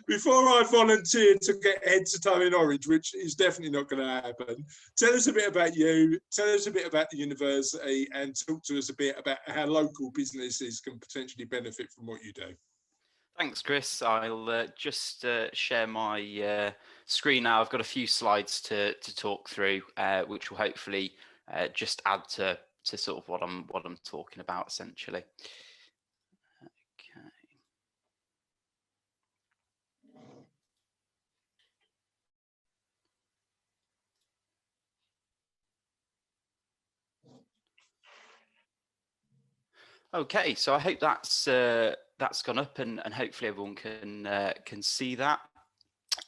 before I volunteered to get head to toe in orange, which is definitely not going to happen. Tell us a bit about you. Tell us a bit about the university, and talk to us a bit about how local businesses can potentially benefit from what you do. Thanks, Chris. I'll just share my screen now. I've got a few slides to talk through, which will hopefully just add to sort of what I'm talking about, essentially. Okay, so I hope that's gone up, and hopefully everyone can see that.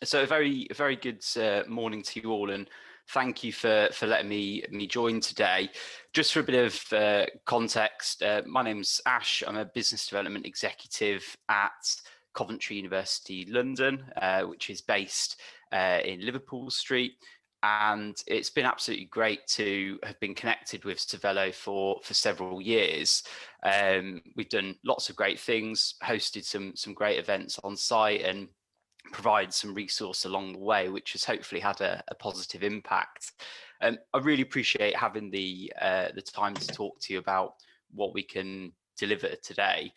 So a very good morning to you all, and thank you for letting me join today. Just for a bit of context, my name's Ash. I'm a business development executive at Coventry University London, which is based in Liverpool Street. And it's been absolutely great to have been connected with Cervelo for several years. We've done lots of great things, hosted some great events on site, and provide some resource along the way, which has hopefully had a positive impact. I really appreciate having the time to talk to you about what we can deliver today.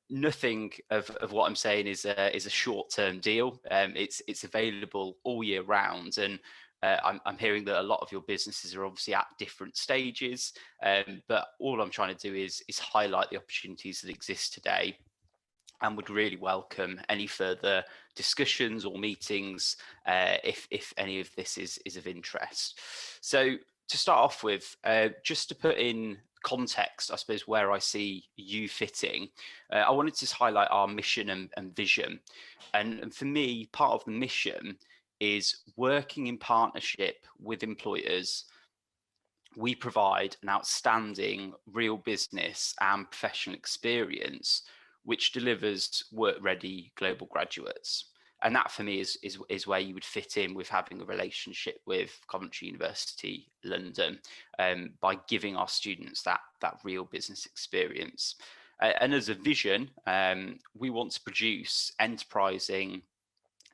Nothing of what I'm saying is a short-term deal. It's available all year round, and I'm hearing that a lot of your businesses are obviously at different stages, but all I'm trying to do is highlight the opportunities that exist today, and would really welcome any further discussions or meetings if any of this is of interest. So to start off with, just to put in context, I suppose, where I see you fitting, I wanted to highlight our mission and vision. And for me, part of the mission is working in partnership with employers. We provide an outstanding real business and professional experience which delivers work-ready global graduates. And that for me is where you would fit in with having a relationship with Coventry University London, by giving our students that real business experience. And as a vision, we want to produce enterprising,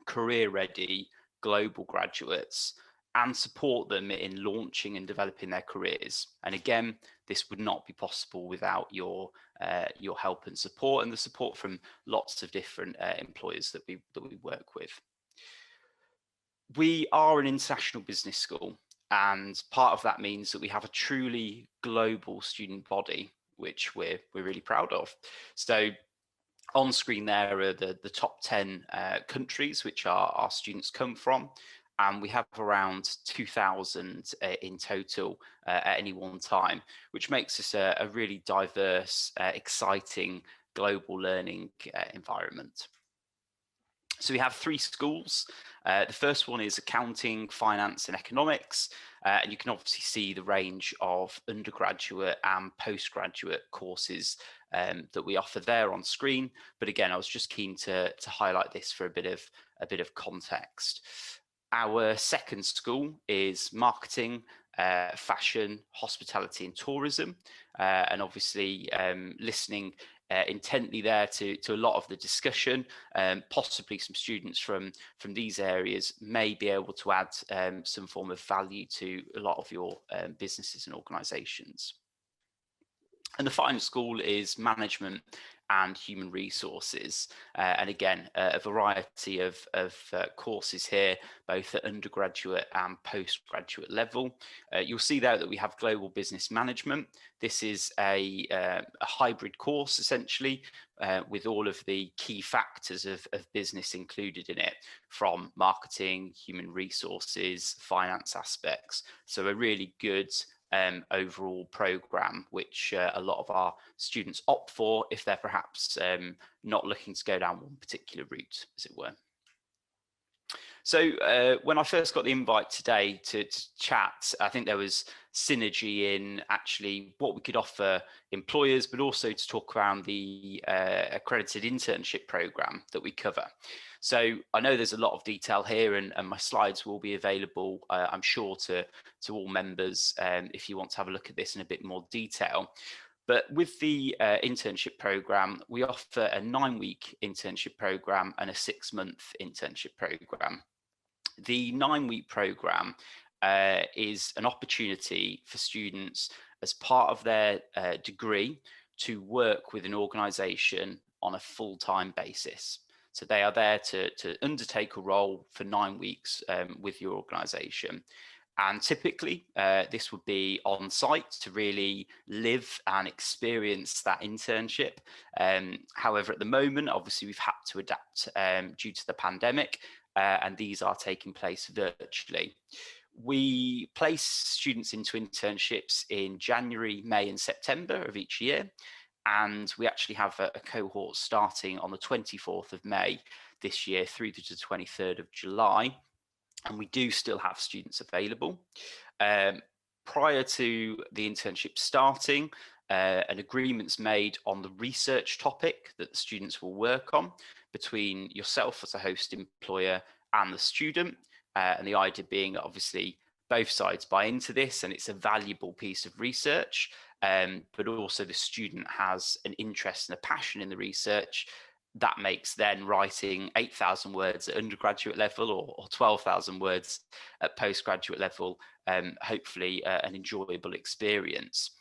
career-ready global graduates and support them in launching and developing their careers. And again, this would not be possible without your help and support, and the support from lots of different employers that we work with. We are an international business school, and part of that means that we have a truly global student body, which we're really proud of. So on screen there are the top 10 countries which our students come from. And we have around 2,000 in total at any one time, which makes us a really diverse, exciting global learning environment. So we have 3 schools. The first one is accounting, finance and economics. And you can obviously see the range of undergraduate and postgraduate courses that we offer there on screen. But again, I was just keen to highlight this for a bit of context. Our second school is marketing, fashion, hospitality and tourism. And obviously listening intently there to a lot of the discussion, possibly some students from these areas may be able to add some form of value to a lot of your businesses and organisations. And the final school is management and human resources. And again, a variety of courses here, both at undergraduate and postgraduate level. You'll see there that we have global business management. This is a hybrid course, essentially, with all of the key factors of business included in it, from marketing, human resources, finance aspects. So a really good overall program, which a lot of our students opt for if they're perhaps not looking to go down one particular route, as it were. So when I first got the invite today to chat, I think there was synergy in actually what we could offer employers, but also to talk around the accredited internship program that we cover. So I know there's a lot of detail here, and my slides will be available, I'm sure, to all members if you want to have a look at this in a bit more detail. But with the internship program, we offer a 9-week internship program and a 6-month internship program. The 9-week program is an opportunity for students as part of their degree to work with an organisation on a full-time basis. So they are there to undertake a role for 9 weeks with your organisation. And typically, this would be on site to really live and experience that internship. However, at the moment, obviously, we've had to adapt due to the pandemic, and these are taking place virtually. We place students into internships in January, May, and September of each year. And we actually have a cohort starting on the 24th of May this year through to the 23rd of July. And we do still have students available. Prior to the internship starting, an agreement's made on the research topic that the students will work on between yourself as a host employer and the student. And the idea being, obviously, both sides buy into this and it's a valuable piece of research, but also the student has an interest and a passion in the research. That makes then writing 8,000 words at undergraduate level or 12,000 words at postgraduate level, hopefully an enjoyable experience.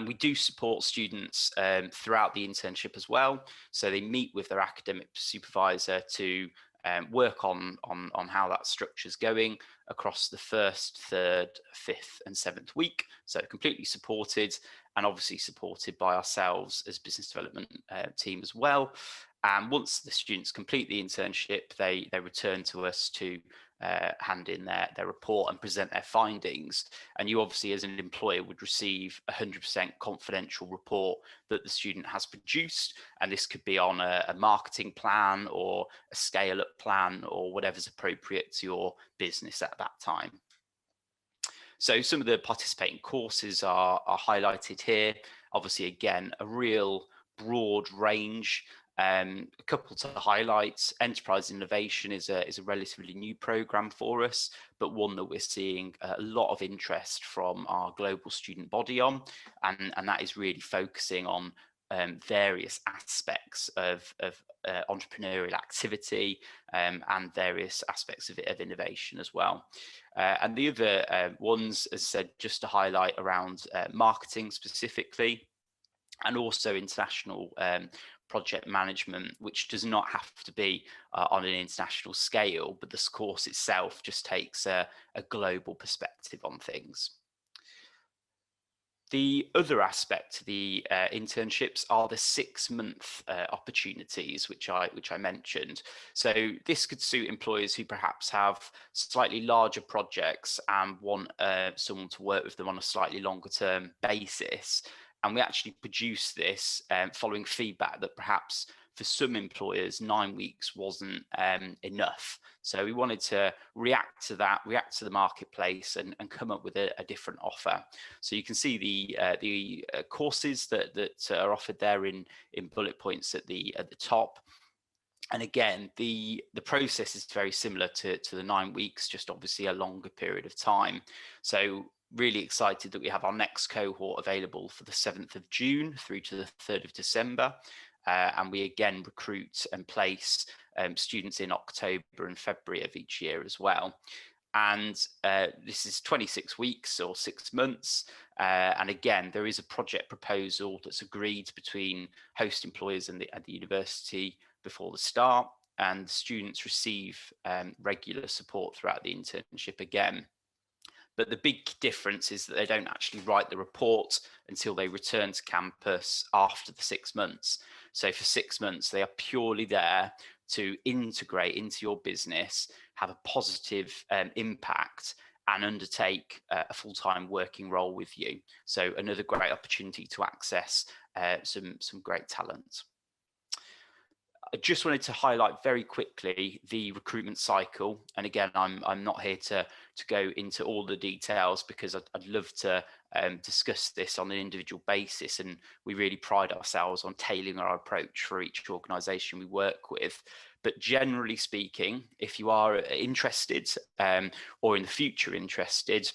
We do support students throughout the internship as well. So they meet with their academic supervisor to work on how that structure is going across the 1st, 3rd, 5th and 7th week. So completely supported, and obviously supported by ourselves as business development team as well. And once the students complete the internship, they return to us to hand in their report and present their findings. And you obviously, as an employer, would receive a 100% confidential report that the student has produced. And this could be on a marketing plan or a scale-up plan or whatever's appropriate to your business at that time. So some of the participating courses are highlighted here. Obviously, again, a real broad range. A couple to highlight: Enterprise Innovation is a relatively new program for us, but one that we're seeing a lot of interest from our global student body on, and that is really focusing on various aspects of entrepreneurial activity and various aspects of innovation as well. And the other ones, as I said, just to highlight around marketing specifically, and also international project management, which does not have to be on an international scale, but this course itself just takes a global perspective on things. The other aspect to the internships are the 6-month opportunities, which I mentioned. So this could suit employers who perhaps have slightly larger projects and want someone to work with them on a slightly longer term basis. And we actually produce this following feedback that perhaps for some employers 9 weeks wasn't enough. So we wanted to react to that, react to the marketplace, and come up with a different offer. So you can see the courses that are offered there in bullet points at the top. And again, the process is very similar to the 9 weeks, just obviously a longer period of time. So really excited that we have our next cohort available for the 7th of June through to the 3rd of December. And we again recruit and place students in October and February of each year as well. And this is 26 weeks or 6 months. And again, there is a project proposal that's agreed between host employers and the university before the start, and students receive regular support throughout the internship again. But the big difference is that they don't actually write the report until they return to campus after the 6 months. So for 6 months, they are purely there to integrate into your business, have a positive impact, and undertake a full-time working role with you. So another great opportunity to access some great talent. I just wanted to highlight very quickly the recruitment cycle. And again, I'm not here to go into all the details because I'd love to discuss this on an individual basis. And we really pride ourselves on tailoring our approach for each organisation we work with. But generally speaking, if you are interested or in the future interested,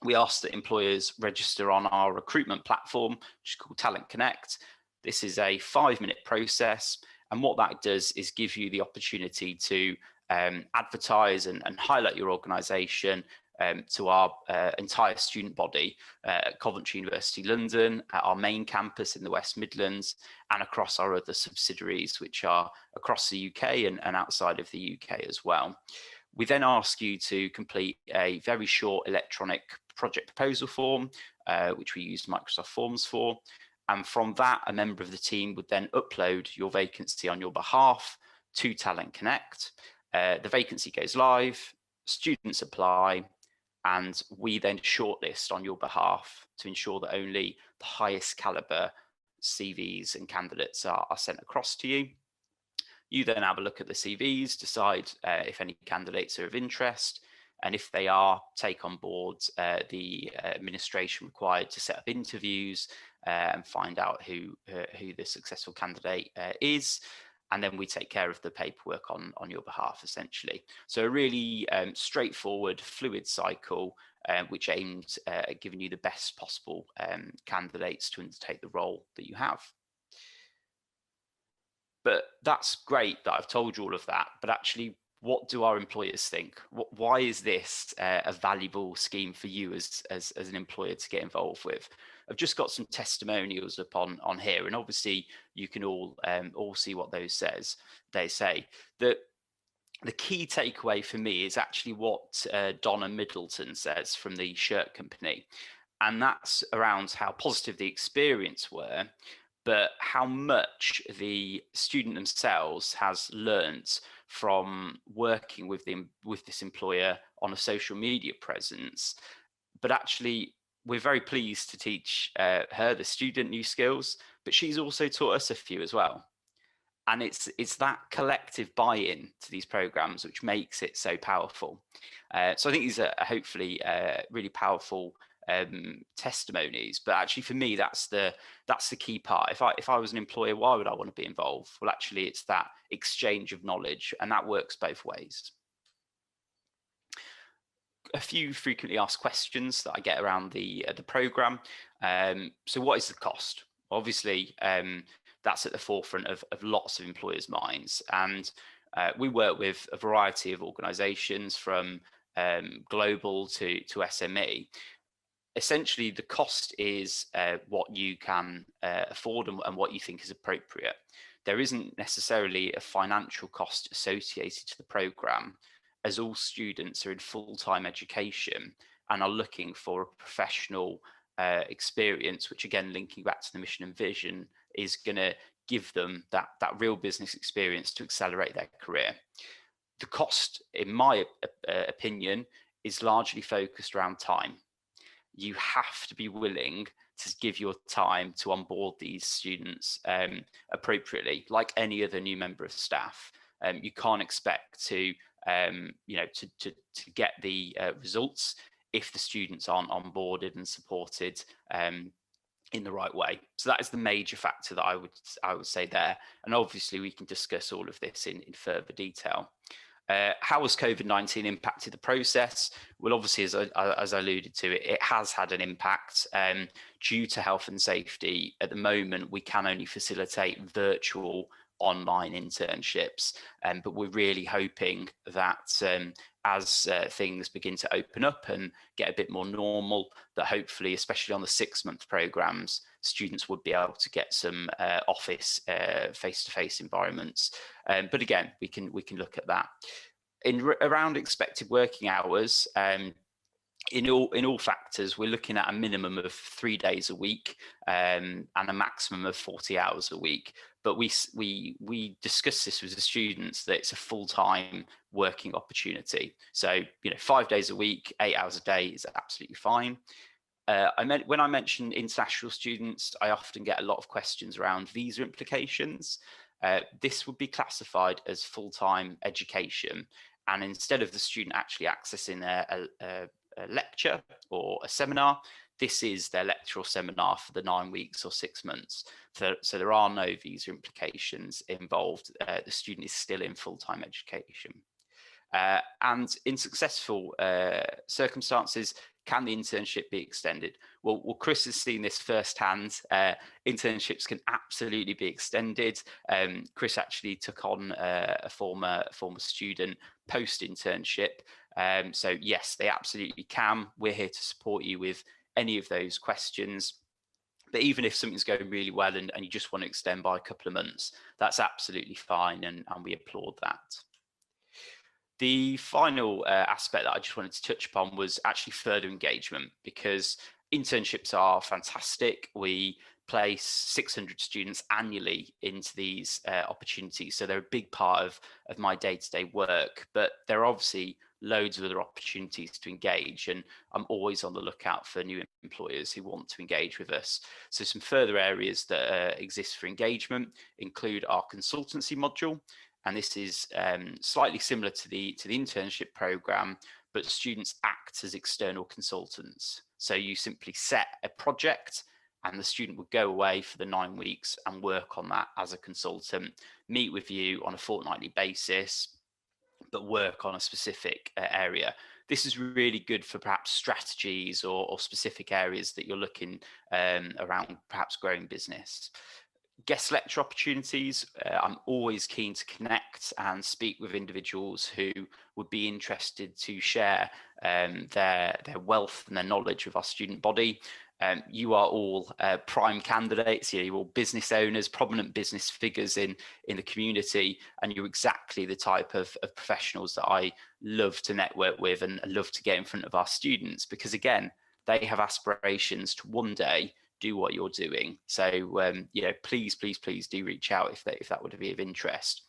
we ask that employers register on our recruitment platform, which is called Talent Connect. This is a 5-minute process, and what that does is give you the opportunity to advertise and highlight your organisation to our entire student body at Coventry University London, at our main campus in the West Midlands, and across our other subsidiaries, which are across the UK and outside of the UK as well. We then ask you to complete a very short electronic project proposal form, which we use Microsoft Forms for. And from that, a member of the team would then upload your vacancy on your behalf to Talent Connect. The vacancy goes live, students apply, and we then shortlist on your behalf to ensure that only the highest caliber CVs and candidates are sent across to you. You then have a look at the CVs, decide if any candidates are of interest, and if they are, take on board the administration required to set up interviews and find out who the successful candidate is. And then we take care of the paperwork on your behalf, essentially. So a really straightforward, fluid cycle, which aims at giving you the best possible candidates to undertake the role that you have. But that's great that I've told you all of that, but actually, what do our employers think? Why is this a valuable scheme for you as an employer to get involved with? I've just got some testimonials up on here, and obviously you can all see what those says. They say that the key takeaway for me is actually what Donna Middleton says from the shirt company, and that's around how positive the experience were, but how much the student themselves has learnt from working with this employer on a social media presence. But actually, we're very pleased to teach her, the student, new skills, but she's also taught us a few as well. And it's that collective buy-in to these programs which makes it so powerful. So I think these are hopefully really powerful testimonies, but actually for me that's the key part. If I was an employer, why would I want to be involved? Well, actually it's that exchange of knowledge, and that works both ways. A few frequently asked questions that I get around the program. So what is the cost? Obviously that's at the forefront of lots of employers' minds, and we work with a variety of organizations from global to SME. Essentially, the cost is what you can afford and what you think is appropriate. There isn't necessarily a financial cost associated to the program, as all students are in full-time education and are looking for a professional experience, which again, linking back to the mission and vision, is going to give them that real business experience to accelerate their career. The cost, in my opinion, is largely focused around time. You have to be willing to give your time to onboard these students appropriately, like any other new member of staff. You can't expect to get the results if the students aren't onboarded and supported in the right way. So that is the major factor that I would say there. And obviously we can discuss all of this in further detail. How has COVID-19 impacted the process? Well, obviously, as I alluded to, it has had an impact due to health and safety. At the moment, we can only facilitate virtual online internships, but we're really hoping that as things begin to open up and get a bit more normal, that hopefully, especially on the 6-month programs, students would be able to get some office face-to-face environments. But again, we can look at that. Around expected working hours, in all factors, we're looking at a minimum of 3 days a week and a maximum of 40 hours a week. But we discuss this with the students that it's a full-time working opportunity. So 5 days a week, 8 hours a day is absolutely fine. When I mention international students, I often get a lot of questions around visa implications. This would be classified as full-time education, and instead of the student actually accessing a lecture or a seminar, this is their lecture or seminar for the 9 weeks or 6 months. So there are no visa implications involved. The student is still in full-time education. And in successful circumstances, can the internship be extended? Well, Chris has seen this firsthand. Internships can absolutely be extended. Chris actually took on a former student post-internship. So yes, they absolutely can. We're here to support you with any of those questions. But even if something's going really well and you just want to extend by a couple of months, that's absolutely fine, and we applaud that. The final aspect that I just wanted to touch upon was actually further engagement, because internships are fantastic. We place 600 students annually into these opportunities, so they're a big part of my day-to-day work, but there are obviously loads of other opportunities to engage, and I'm always on the lookout for new employers who want to engage with us. So some further areas that exist for engagement include our consultancy module, and this is slightly similar to the internship program, but students act as external consultants. So you simply set a project and the student would go away for the 9 weeks and work on that as a consultant, meet with you on a fortnightly basis, but work on a specific area. This is really good for perhaps strategies or specific areas that you're looking around perhaps growing business. Guest lecture opportunities. I'm always keen to connect and speak with individuals who would be interested to share their wealth and their knowledge with our student body. You are all prime candidates. You're all business owners, prominent business figures in the community, and you're exactly the type of professionals that I love to network with and love to get in front of our students, because again, they have aspirations to one day do what you're doing. So please do reach out if that would be of interest.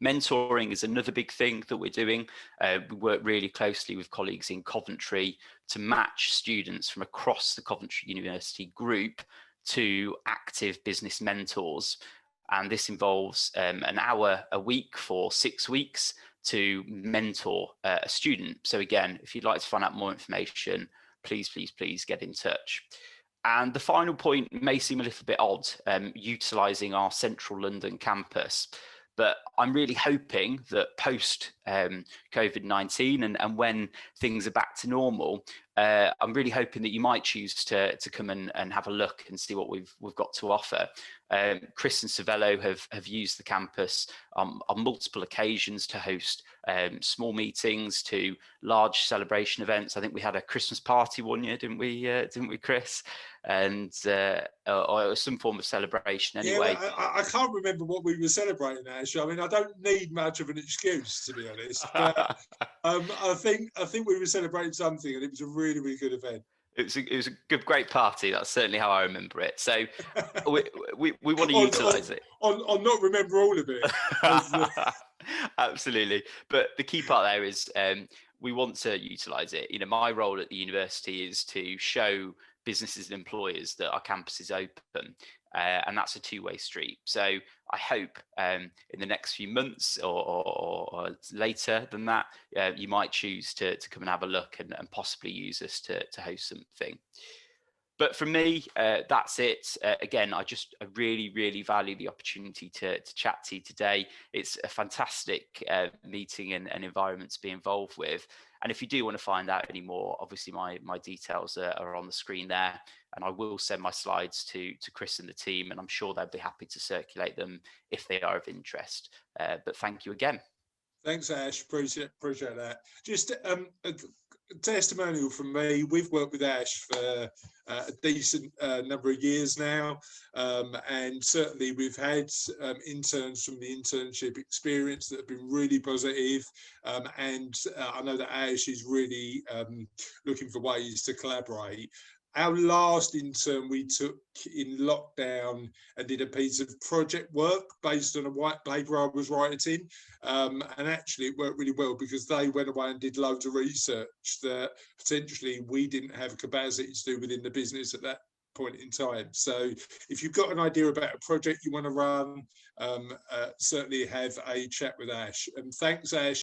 Mentoring is another big thing that we're doing. We work really closely with colleagues in Coventry to match students from across the Coventry University group to active business mentors. And this involves an hour a week for 6 weeks to mentor a student. So again, if you'd like to find out more information, please get in touch. And the final point may seem a little bit odd, utilising our central London campus. But I'm really hoping that post COVID-19 and when things are back to normal, I'm really hoping that you might choose to come and have a look and see what we've got to offer. Chris and Savello have used the campus on multiple occasions to host small meetings to large celebration events. I think we had a Christmas party one year, didn't we, Chris? And or some form of celebration anyway. Yeah, I can't remember what we were celebrating, Ash. I mean, I don't need much of an excuse, to be honest. But I think we were celebrating something, and it was a really, really good event. It was a great party. That's certainly how I remember it. So we want to utilise it. On not remember all of it. Absolutely. But the key part there is we want to utilise it. My role at the university is to show businesses and employers that our campus is open, and that's a two-way street. So I hope in the next few months or later than that, you might choose to come and have a look and possibly use us to host something. But for me, that's it. Again, I really, really value the opportunity to chat to you today. It's a fantastic meeting and environment to be involved with. And if you do want to find out any more, obviously my details are on the screen there, and I will send my slides to Chris and the team, and I'm sure they'll be happy to circulate them if they are of interest. But thank you again. Thanks, Ash. Appreciate that. Just a testimonial from me. We've worked with Ash for a decent number of years now, and certainly we've had interns from the internship experience that have been really positive, and I know that Ash is really looking for ways to collaborate. Our last intern we took in lockdown and did a piece of project work based on a white paper I was writing. And actually it worked really well because they went away and did loads of research that potentially we didn't have capacity to do within the business at that point in time. So if you've got an idea about a project you want to run, certainly have a chat with Ash. And thanks, Ash.